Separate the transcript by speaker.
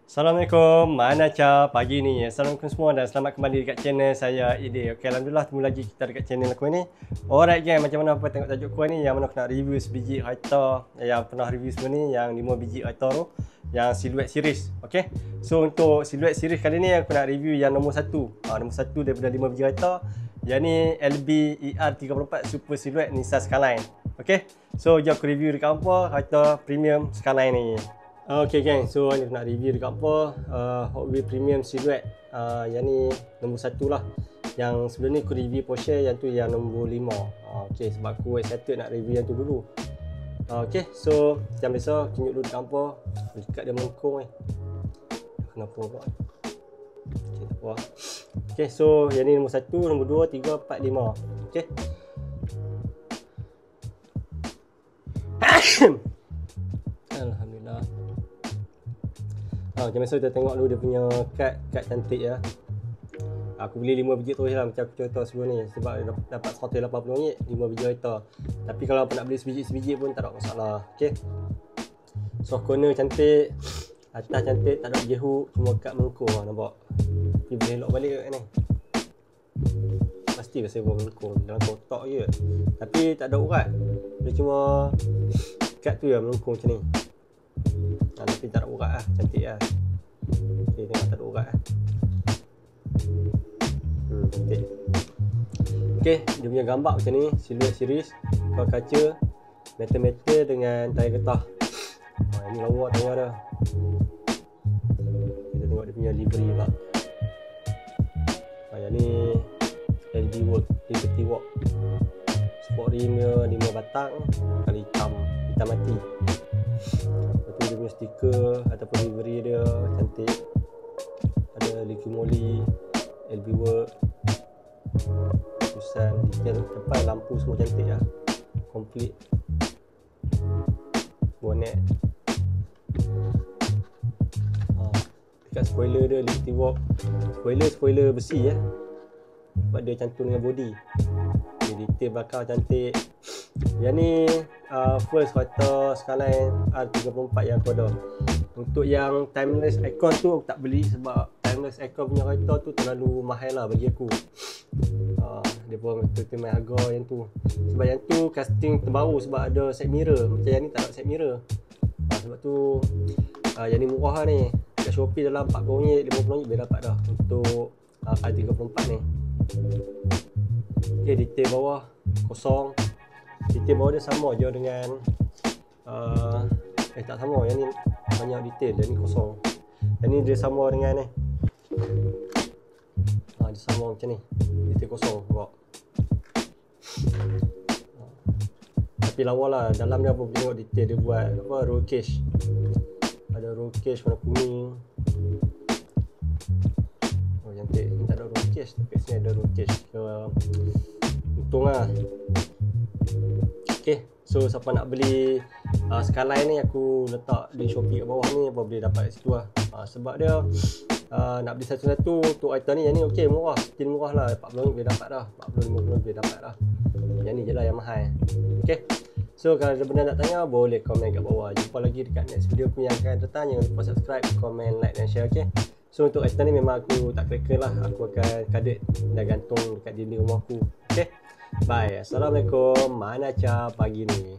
Speaker 1: Assalamualaikum, mana Cha pagi ni. Assalamualaikum semua dan selamat kembali dekat channel saya Ide. Okey, alhamdulillah temu lagi kita dekat channel aku ni. Alright gang, macam mana apa tengok tajuk aku ni yang mana aku nak review sebiji Haita yang pernah review sebelum ni, yang 5 biji Haita tu, yang Silhouette series. Okey. So untuk Silhouette series kali ni aku nak review yang nombor 1. Nombor 1 daripada 5 biji Haita. Yang ni LB ER34 Super Silhouette Nissan Skyline. Okey. So jom aku review dekat apa Haita Premium Skyline ni. Okay gang, so ni nak review dekat apa Hot Wheels Premium Silhouette. Yang ni nombor 1 lah. Yang sebelum ni aku review Porsche, yang tu yang nombor 5. Okay, sebab aku excited nak review yang tu dulu. Okay, so macam biasa tunjuk dulu dekat apa. Dekat dia melengkung ni. Kenapa pula? Okay, tak apa. Okay, so yang ni nombor 1, nombor 2, 3, 4, 5. Okay. Alhamdulillah. Macam biasa kita tengok dulu dia punya kad cantik ya. Aku beli 5 biji terus lah macam aku cerita sebelum ni, sebab dapat RM180 5 biji Haita. Tapi kalau apa nak beli sebiji pun tak ada masalah. Okey. So corner cantik, atas cantik, tak ada biji hook, cuma kad melengkung nampak. Dia boleh lock balik kat ni. Pasti rasa buat melengkung dalam kotak je. Tapi tak ada urat. Dia cuma kad tu yang melengkung macam ni. Tapi tak ada urat lah, cantik lah. Okay, tengok tak ada urat lah. Cantik. Okay, dia punya gambar macam ni, Silhouette series, kau kaca, metal-metal dengan tayar getah. Ini lawa tayar dah. Kita tengok dia punya livery pula. Yang ni Liberty Walk. Sport rim dia 5 batang kali hitam mati. Lepas tu dia punya stiker ataupun livery dia cantik. Ada Liqui Moly, LB Work, tulisan detail depan, lampu semua cantik lah. Complete. Bonnet. Dekat spoiler dia Liberty Walk. Spoiler besi ya. Sebab dia cantum dengan body. Detail belakang cantik. Yang ni first Haita Skyline R34 yang aku ada. Untuk yang timeless icon tu aku tak beli, sebab timeless icon punya Haita tu terlalu mahal lah bagi aku. Dia pun main harga yang tu. Sebab yang tu casting terbaru sebab ada side mirror. Macam yang ni tak ada side mirror. Sebab tu yang ni murah lah ni. Kat Shopee dalam RM40, RM50 boleh dapat dah untuk R34 ni. Okay, detail bawah kosong. Detail bawah dia sama je dengan tak sama, yang ni banyak detail, yang ni kosong. Yang ni dia sama dengan ni. Dia sama macam ni, detail kosong nampak. Tapi lawa lah, dalam dia apa tengok detail dia buat apa, roll cage. Ada roll cage warna kuning. Cantik. Ni tak ada roll cage, tapi sini ada roll cage. Untung lah. Okay, so siapa nak beli Skyline ni, aku letak di Shopee kat bawah ni, apa boleh dapat kat situ lah. Sebab dia nak beli satu-satu untuk Haita ni, yang ni ok, murah, still murah lah. RM40 boleh dapat dah, RM40-50 boleh dapat dah. Yang ni je lah yang mahal. Ok, so kalau ada benda nak tanya boleh komen kat bawah. Jumpa lagi dekat next video aku yang akan datang. Jangan lupa subscribe, komen, like dan share. Ok, so untuk Haita ni memang aku tak cracker lah. Aku akan kadit dan gantung dekat dinding rumah aku. Ok, bye. Assalamualaikum. Mana Cha pagi ni.